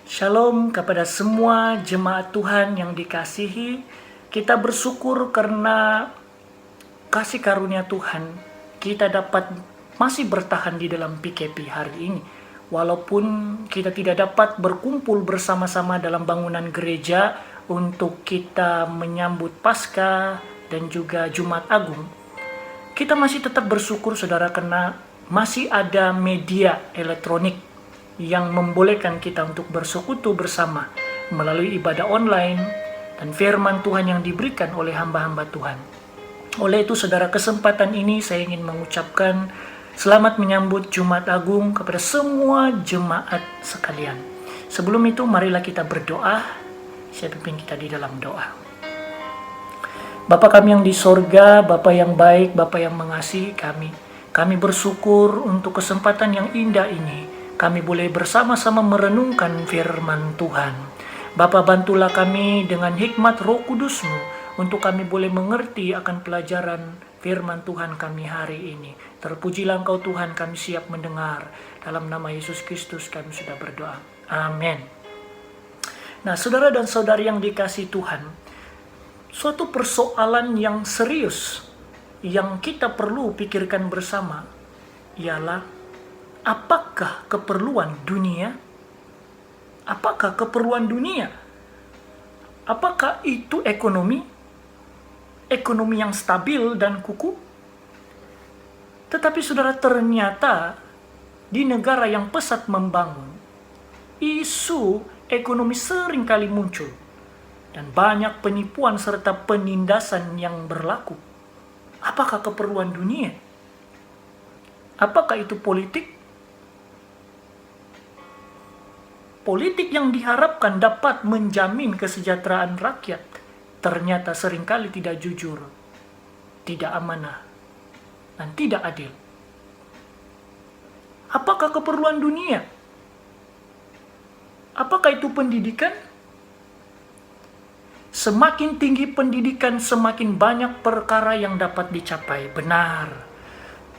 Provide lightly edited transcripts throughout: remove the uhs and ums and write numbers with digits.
Shalom kepada semua jemaat Tuhan yang dikasihi. Kita bersyukur karena kasih karunia Tuhan, kita dapat masih bertahan di dalam PKP hari ini. Walaupun kita tidak dapat berkumpul bersama-sama dalam bangunan gereja untuk kita menyambut Paskah dan juga Jumat Agung, kita masih tetap bersyukur saudara karena masih ada media elektronik yang membolehkan kita untuk bersekutu bersama melalui ibadah online dan firman Tuhan yang diberikan oleh hamba-hamba Tuhan. Oleh itu saudara, kesempatan ini saya ingin mengucapkan selamat menyambut Jumat Agung kepada semua jemaat sekalian. Sebelum itu marilah kita berdoa. Saya pimpin kita di dalam doa. Bapa kami yang di sorga, Bapa yang baik, Bapa yang mengasihi kami bersyukur untuk kesempatan yang indah ini. Kami boleh bersama-sama merenungkan firman Tuhan. Bapa, bantulah kami dengan hikmat Roh Kudus-Mu untuk kami boleh mengerti akan pelajaran firman Tuhan kami hari ini. Terpujilah Engkau Tuhan, kami siap mendengar. Dalam nama Yesus Kristus kami sudah berdoa. Amin. Nah, saudara dan saudari yang dikasihi Tuhan, suatu persoalan yang serius yang kita perlu pikirkan bersama ialah apakah keperluan dunia? Apakah keperluan dunia? Apakah itu ekonomi? Ekonomi yang stabil dan kukuh? Tetapi saudara, ternyata di negara yang pesat membangun, isu ekonomi seringkali muncul dan banyak penipuan serta penindasan yang berlaku. Apakah keperluan dunia? Apakah itu politik? Politik yang diharapkan dapat menjamin kesejahteraan rakyat ternyata seringkali tidak jujur, tidak amanah, dan tidak adil. Apakah keperluan dunia? Apakah itu pendidikan? Semakin tinggi pendidikan, semakin banyak perkara yang dapat dicapai. Benar.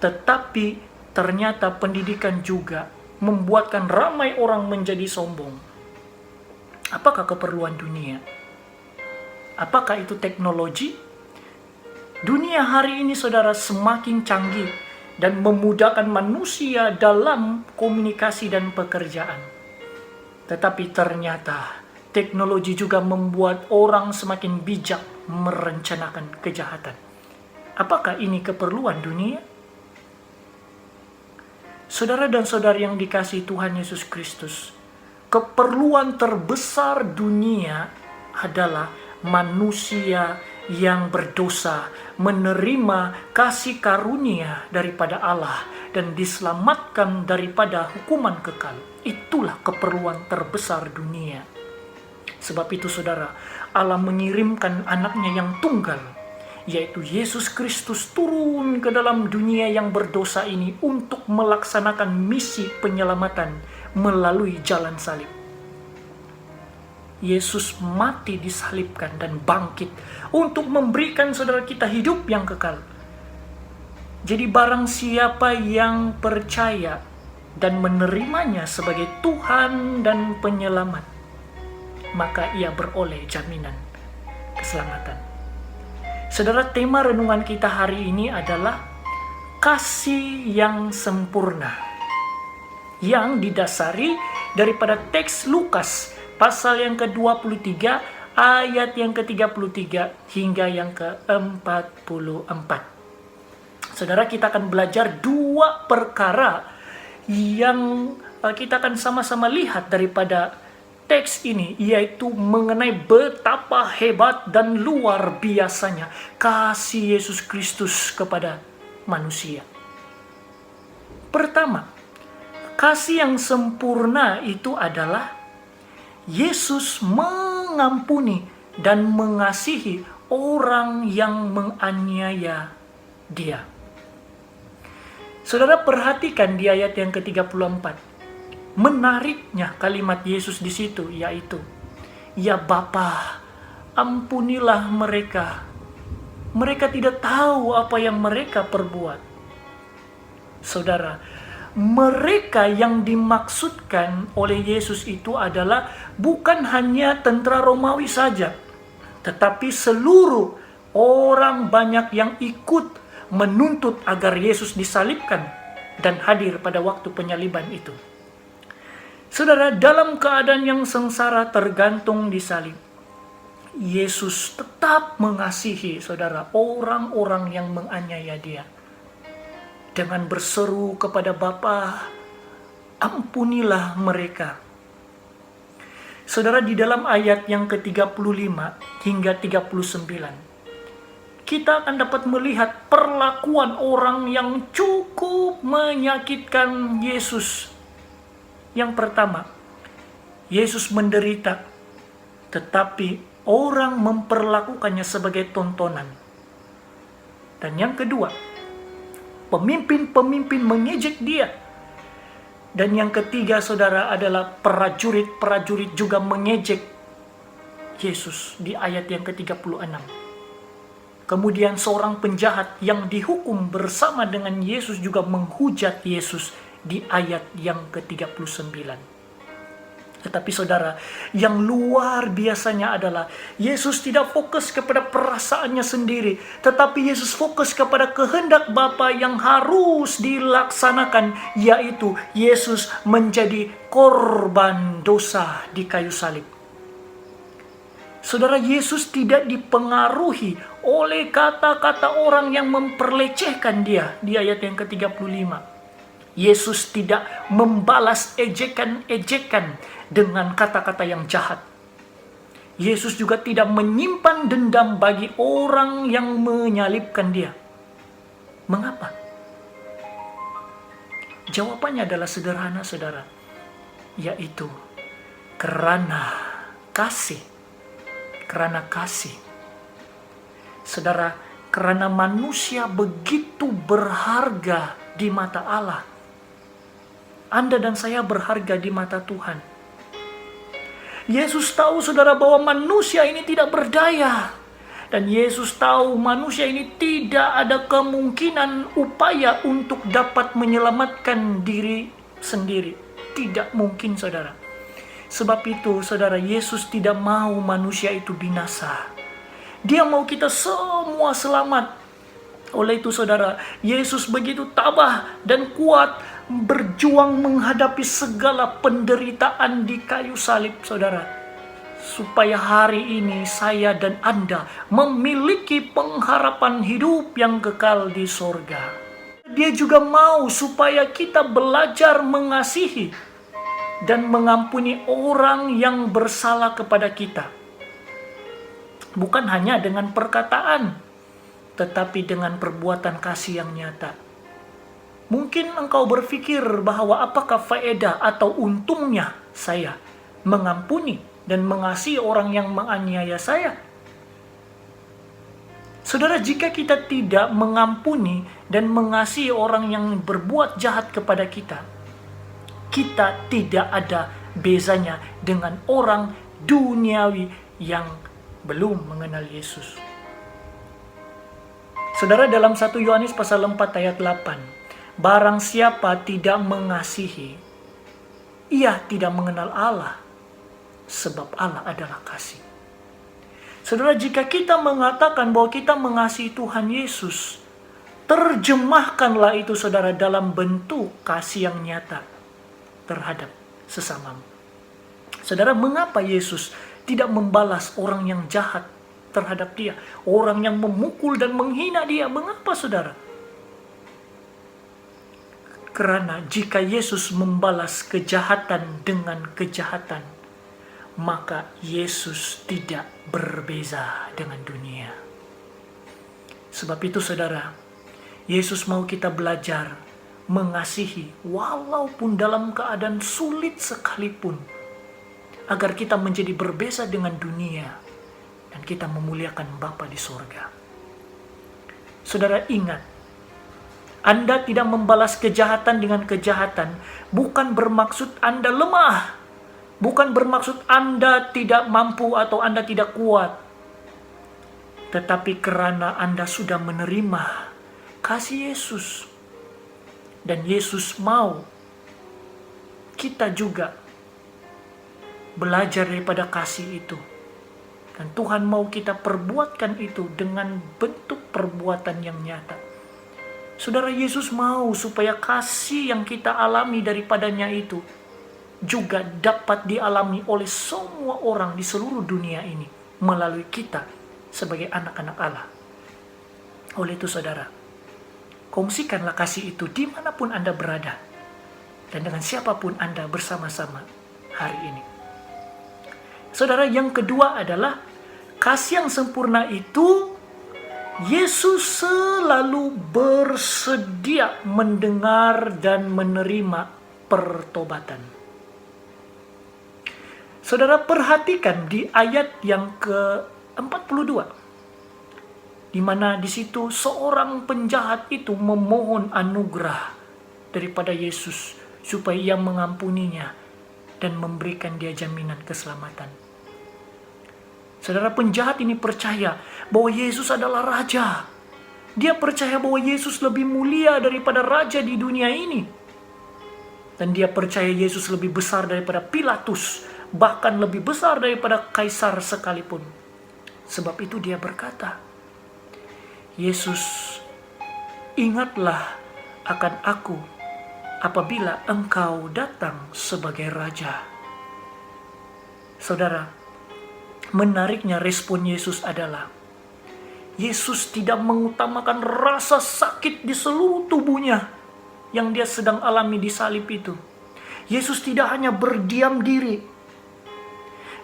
Tetapi ternyata pendidikan juga membuatkan ramai orang menjadi sombong. Apakah keperluan dunia? Apakah itu teknologi? Dunia hari ini saudara semakin canggih dan memudahkan manusia dalam komunikasi dan pekerjaan. Tetapi ternyata teknologi juga membuat orang semakin bijak merencanakan kejahatan. Apakah ini keperluan dunia? Saudara dan saudari yang dikasihi Tuhan Yesus Kristus, keperluan terbesar dunia adalah manusia yang berdosa menerima kasih karunia daripada Allah dan diselamatkan daripada hukuman kekal. Itulah keperluan terbesar dunia. Sebab itu saudara, Allah mengirimkan anaknya yang tunggal, yaitu Yesus Kristus, turun ke dalam dunia yang berdosa ini untuk melaksanakan misi penyelamatan melalui jalan salib. Yesus mati disalibkan dan bangkit untuk memberikan saudara kita hidup yang kekal. Jadi barang siapa yang percaya dan menerimanya sebagai Tuhan dan penyelamat, maka ia beroleh jaminan keselamatan. Saudara, tema renungan kita hari ini adalah kasih yang sempurna, yang didasari daripada teks Lukas pasal yang ke-23 ayat yang ke-33 hingga yang ke-44. Saudara, kita akan belajar dua perkara yang kita akan sama-sama lihat daripada teks ini, yaitu mengenai betapa hebat dan luar biasanya kasih Yesus Kristus kepada manusia. Pertama, kasih yang sempurna itu adalah Yesus mengampuni dan mengasihi orang yang menganiaya Dia. Saudara, perhatikan di ayat yang ke-34. Menariknya kalimat Yesus di situ, yaitu, "Ya Bapa, ampunilah mereka. Mereka tidak tahu apa yang mereka perbuat." Saudara, mereka yang dimaksudkan oleh Yesus itu adalah bukan hanya tentara Romawi saja, tetapi seluruh orang banyak yang ikut menuntut agar Yesus disalibkan dan hadir pada waktu penyaliban itu. Saudara, dalam keadaan yang sengsara tergantung di salib, Yesus tetap mengasihi saudara orang-orang yang menganiaya dia. Dengan berseru kepada Bapa, ampunilah mereka. Saudara, di dalam ayat yang ke-35 hingga 39, kita akan dapat melihat perlakuan orang yang cukup menyakitkan Yesus. Yang pertama, Yesus menderita, tetapi orang memperlakukannya sebagai tontonan. Dan yang kedua, pemimpin-pemimpin mengejek dia. Dan yang ketiga, saudara, adalah prajurit-prajurit juga mengejek Yesus di ayat yang ke-36. Kemudian seorang penjahat yang dihukum bersama dengan Yesus juga menghujat Yesus di ayat yang ke-39. Tetapi saudara, yang luar biasanya adalah Yesus tidak fokus kepada perasaannya sendiri, tetapi Yesus fokus kepada kehendak Bapa yang harus dilaksanakan, yaitu Yesus menjadi korban dosa di kayu salib. Saudara, Yesus tidak dipengaruhi oleh kata-kata orang yang memperlecehkan dia di ayat yang ke-35. Yesus tidak membalas ejekan-ejekan dengan kata-kata yang jahat. Yesus juga tidak menyimpan dendam bagi orang yang menyalibkan dia. Mengapa? Jawabannya adalah sederhana, saudara, yaitu karena kasih. Karena kasih. Saudara, karena manusia begitu berharga di mata Allah, Anda dan saya berharga di mata Tuhan. Yesus tahu, saudara, bahwa manusia ini tidak berdaya. Dan Yesus tahu manusia ini tidak ada kemungkinan upaya untuk dapat menyelamatkan diri sendiri. Tidak mungkin, saudara. Sebab itu, saudara, Yesus tidak mau manusia itu binasa. Dia mau kita semua selamat. Oleh itu, saudara, Yesus begitu tabah dan kuat berjuang menghadapi segala penderitaan di kayu salib, saudara, supaya hari ini saya dan Anda memiliki pengharapan hidup yang kekal di sorga. Dia juga mau supaya kita belajar mengasihi dan mengampuni orang yang bersalah kepada kita. Bukan hanya dengan perkataan, tetapi dengan perbuatan kasih yang nyata. Mungkin engkau berpikir bahwa apakah faedah atau untungnya saya mengampuni dan mengasihi orang yang menganiaya saya? Saudara, jika kita tidak mengampuni dan mengasihi orang yang berbuat jahat kepada kita, kita tidak ada bezanya dengan orang duniawi yang belum mengenal Yesus. Saudara, dalam 1 Yohanes pasal 4 ayat 8, barang siapa tidak mengasihi, ia tidak mengenal Allah, sebab Allah adalah kasih. Saudara, jika kita mengatakan bahwa kita mengasihi Tuhan Yesus, terjemahkanlah itu, saudara, dalam bentuk kasih yang nyata terhadap sesamamu. Saudara, mengapa Yesus tidak membalas orang yang jahat terhadap dia, orang yang memukul dan menghina dia? Mengapa, saudara? Karena jika Yesus membalas kejahatan dengan kejahatan, maka Yesus tidak berbeza dengan dunia. Sebab itu, saudara, Yesus mau kita belajar mengasihi walaupun dalam keadaan sulit sekalipun, agar kita menjadi berbeza dengan dunia dan kita memuliakan Bapa di sorga. Saudara, ingat, Anda tidak membalas kejahatan dengan kejahatan bukan bermaksud Anda lemah, bukan bermaksud Anda tidak mampu atau Anda tidak kuat, tetapi karena Anda sudah menerima kasih Yesus. Dan Yesus mau kita juga belajar daripada kasih itu. Dan Tuhan mau kita perbuatkan itu dengan bentuk perbuatan yang nyata. Saudara, Yesus mau supaya kasih yang kita alami daripadanya itu juga dapat dialami oleh semua orang di seluruh dunia ini melalui kita sebagai anak-anak Allah. Oleh itu saudara, kongsikanlah kasih itu dimanapun Anda berada dan dengan siapapun Anda bersama-sama hari ini. Saudara, yang kedua adalah kasih yang sempurna itu Yesus selalu bersedia mendengar dan menerima pertobatan. Saudara, perhatikan di ayat yang ke-42, di mana di situ seorang penjahat itu memohon anugerah daripada Yesus supaya ia mengampuninya dan memberikan dia jaminan keselamatan. Saudara, penjahat ini percaya bahwa Yesus adalah raja. Dia percaya bahwa Yesus lebih mulia daripada raja di dunia ini. Dan dia percaya Yesus lebih besar daripada Pilatus, bahkan lebih besar daripada kaisar sekalipun. Sebab itu dia berkata, Yesus, ingatlah akan aku apabila engkau datang sebagai raja. Saudara, menariknya respon Yesus adalah Yesus tidak mengutamakan rasa sakit di seluruh tubuhnya yang dia sedang alami di salib itu. Yesus tidak hanya berdiam diri,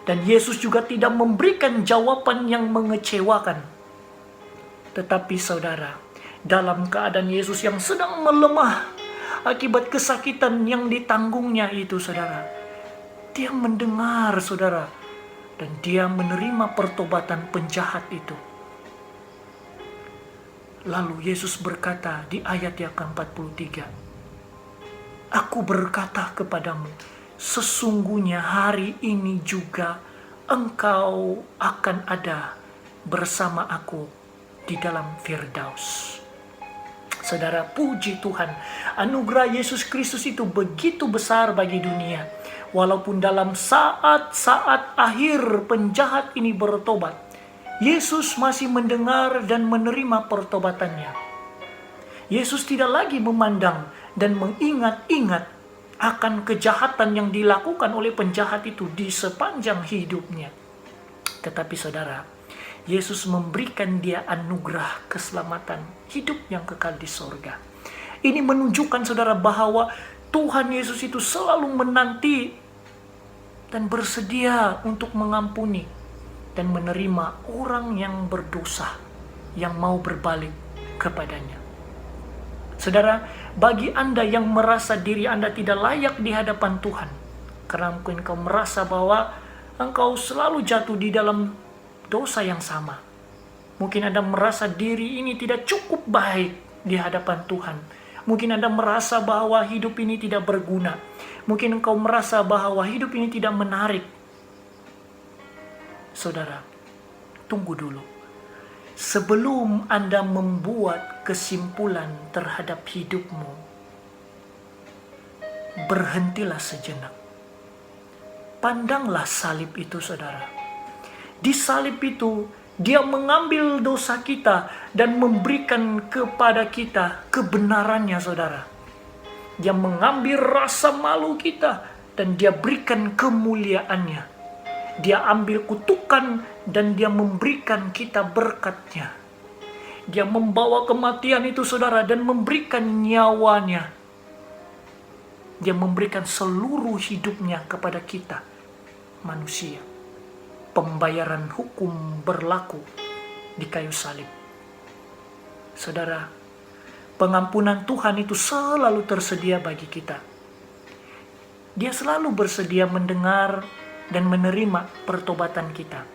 dan Yesus juga tidak memberikan jawaban yang mengecewakan. Tetapi saudara, dalam keadaan Yesus yang sedang melemah akibat kesakitan yang ditanggungnya itu, saudara, dia mendengar, saudara, dan dia menerima pertobatan penjahat itu. Lalu Yesus berkata di ayat yang ke-43, Aku berkata kepadamu, sesungguhnya hari ini juga engkau akan ada bersama aku di dalam Firdaus. Saudara, puji Tuhan, anugerah Yesus Kristus itu begitu besar bagi dunia. Walaupun dalam saat-saat akhir penjahat ini bertobat, Yesus masih mendengar dan menerima pertobatannya. Yesus tidak lagi memandang dan mengingat-ingat akan kejahatan yang dilakukan oleh penjahat itu di sepanjang hidupnya. Tetapi saudara, Yesus memberikan dia anugerah keselamatan, hidup yang kekal di sorga. Ini menunjukkan saudara bahwa Tuhan Yesus itu selalu menanti dan bersedia untuk mengampuni dan menerima orang yang berdosa yang mau berbalik kepadanya. Saudara, bagi Anda yang merasa diri Anda tidak layak di hadapan Tuhan, karena mungkin kau merasa bahwa engkau selalu jatuh di dalam dosa yang sama. Mungkin Anda merasa diri ini tidak cukup baik di hadapan Tuhan. Mungkin Anda merasa bahwa hidup ini tidak berguna. Mungkin engkau merasa bahwa hidup ini tidak menarik. Saudara, tunggu dulu. Sebelum Anda membuat kesimpulan terhadap hidupmu, berhentilah sejenak. Pandanglah salib itu, saudara. Di salib itu, dia mengambil dosa kita dan memberikan kepada kita kebenarannya, saudara. Dia mengambil rasa malu kita dan dia berikan kemuliaannya. Dia ambil kutukan dan dia memberikan kita berkatnya. Dia membawa kematian itu, saudara, dan memberikan nyawanya. Dia memberikan seluruh hidupnya kepada kita, manusia. Pembayaran hukum berlaku di kayu salib. Saudara, pengampunan Tuhan itu selalu tersedia bagi kita. Dia selalu bersedia mendengar dan menerima pertobatan kita.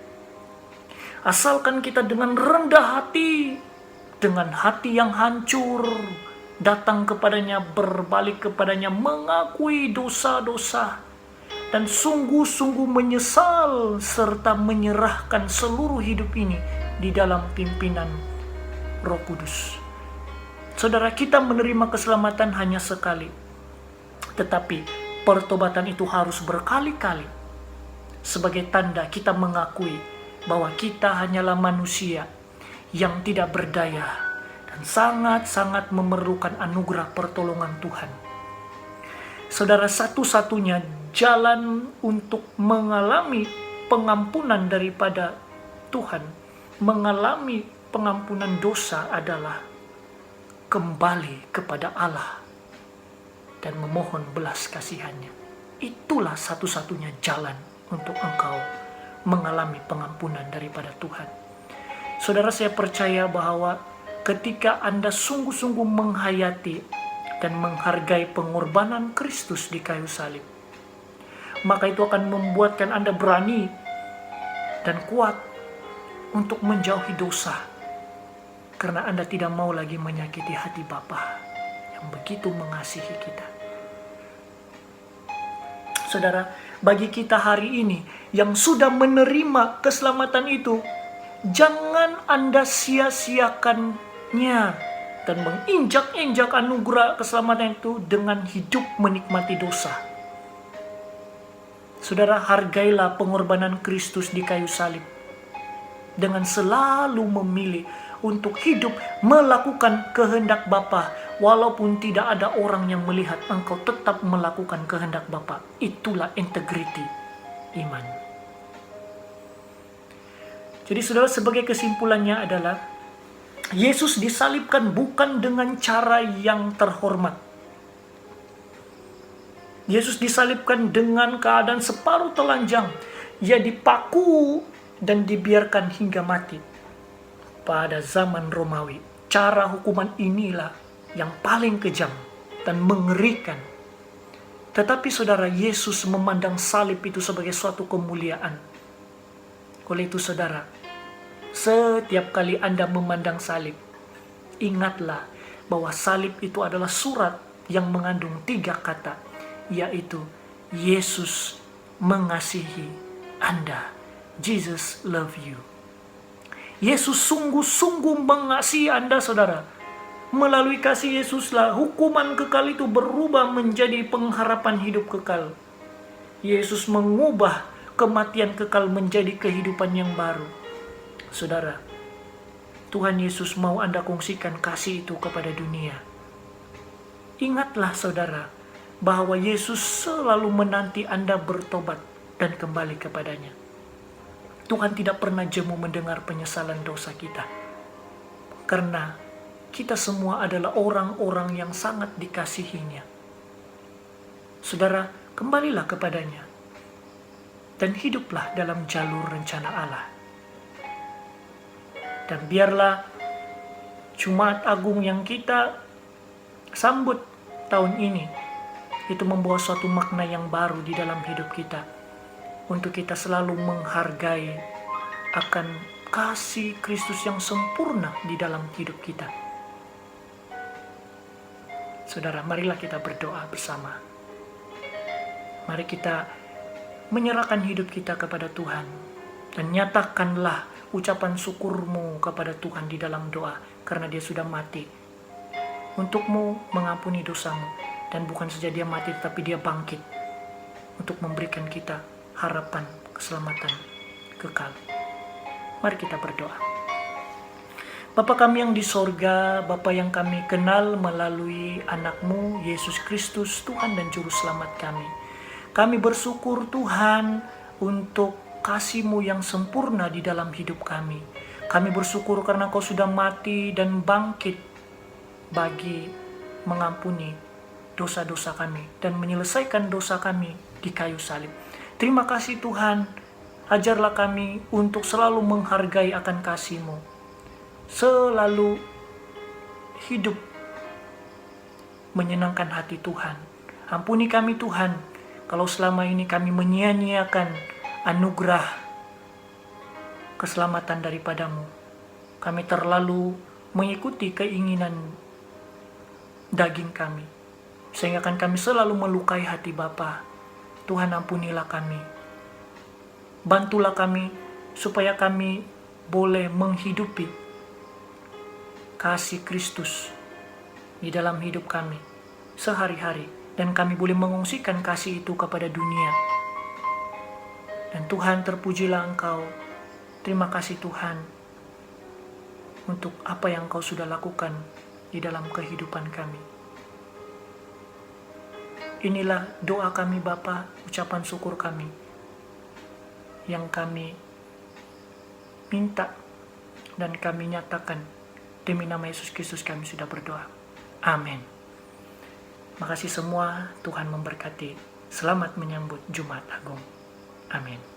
Asalkan kita dengan rendah hati, dengan hati yang hancur, datang kepadanya, berbalik kepadanya, mengakui dosa-dosa, dan sungguh-sungguh menyesal serta menyerahkan seluruh hidup ini di dalam pimpinan Roh Kudus. Saudara, kita menerima keselamatan hanya sekali. Tetapi pertobatan itu harus berkali-kali. Sebagai tanda kita mengakui bahwa kita hanyalah manusia yang tidak berdaya dan sangat-sangat memerlukan anugerah pertolongan Tuhan. Saudara, satu-satunya jalan untuk mengalami pengampunan daripada Tuhan, mengalami pengampunan dosa adalah kembali kepada Allah dan memohon belas kasihannya. Itulah satu-satunya jalan untuk engkau mengalami pengampunan daripada Tuhan. Saudara, saya percaya bahwa ketika Anda sungguh-sungguh menghayati dan menghargai pengorbanan Kristus di kayu salib, maka itu akan membuatkan Anda berani dan kuat untuk menjauhi dosa, karena Anda tidak mau lagi menyakiti hati Bapa yang begitu mengasihi kita. Saudara, bagi kita hari ini yang sudah menerima keselamatan itu, jangan Anda sia-siakannya dan menginjak-injak anugerah keselamatan itu dengan hidup menikmati dosa. Saudara, hargailah pengorbanan Kristus di kayu salib dengan selalu memilih untuk hidup melakukan kehendak Bapa, walaupun tidak ada orang yang melihat, engkau tetap melakukan kehendak Bapa. Itulah integriti iman. Jadi saudara, sebagai kesimpulannya adalah Yesus disalibkan bukan dengan cara yang terhormat. Yesus disalibkan dengan keadaan separuh telanjang. Ia dipaku dan dibiarkan hingga mati. Pada zaman Romawi, cara hukuman inilah yang paling kejam dan mengerikan. Tetapi saudara, Yesus memandang salib itu sebagai suatu kemuliaan. Oleh itu saudara, setiap kali Anda memandang salib, ingatlah bahwa salib itu adalah surat yang mengandung 3 kata, yaitu Yesus mengasihi Anda. Jesus love you. Yesus sungguh-sungguh mengasihi Anda, saudara. Melalui kasih Yesuslah hukuman kekal itu berubah menjadi pengharapan hidup kekal. Yesus mengubah kematian kekal menjadi kehidupan yang baru. Saudara, Tuhan Yesus mau Anda kongsikan kasih itu kepada dunia. Ingatlah saudara, bahwa Yesus selalu menanti Anda bertobat dan kembali kepadanya. Tuhan tidak pernah jemu mendengar penyesalan dosa kita. Karena kita semua adalah orang-orang yang sangat dikasihinya. Saudara, kembalilah kepadanya. Dan hiduplah dalam jalur rencana Allah. Dan biarlah Jumat Agung yang kita sambut tahun ini, itu membawa suatu makna yang baru di dalam hidup kita. Untuk kita selalu menghargai akan kasih Kristus yang sempurna di dalam hidup kita. Saudara, marilah kita berdoa bersama. Mari kita menyerahkan hidup kita kepada Tuhan. Dan nyatakanlah ucapan syukurmu kepada Tuhan di dalam doa. Karena dia sudah mati untukmu, mengampuni dosamu. Dan bukan saja dia mati, tetapi dia bangkit untuk memberikan kita harapan keselamatan kekal. Mari kita berdoa. Bapa kami yang di sorga, Bapa yang kami kenal melalui anak-Mu Yesus Kristus, Tuhan dan Juru Selamat kami. Kami bersyukur Tuhan untuk kasih-Mu yang sempurna di dalam hidup kami. Kami bersyukur karena Kau sudah mati dan bangkit bagi mengampuni dosa-dosa kami dan menyelesaikan dosa kami di kayu salib. Terima kasih Tuhan, ajarlah kami untuk selalu menghargai akan kasih-Mu. Selalu hidup menyenangkan hati Tuhan. Ampuni kami Tuhan, kalau selama ini kami menyia-nyiakan anugerah keselamatan daripada-Mu. Kami terlalu mengikuti keinginan daging kami, sehingga kan kami selalu melukai hati Bapa. Tuhan, ampunilah kami. Bantulah kami supaya kami boleh menghidupi kasih Kristus di dalam hidup kami sehari-hari, dan kami boleh mengungsikan kasih itu kepada dunia. Dan Tuhan, terpujilah Engkau. Terima kasih Tuhan untuk apa yang Engkau sudah lakukan di dalam kehidupan kami. Inilah doa kami Bapa, ucapan syukur kami yang kami minta dan kami nyatakan. Demi nama Yesus Kristus kami sudah berdoa. Amin. Makasih semua, Tuhan memberkati. Selamat menyambut Jumat Agung. Amin.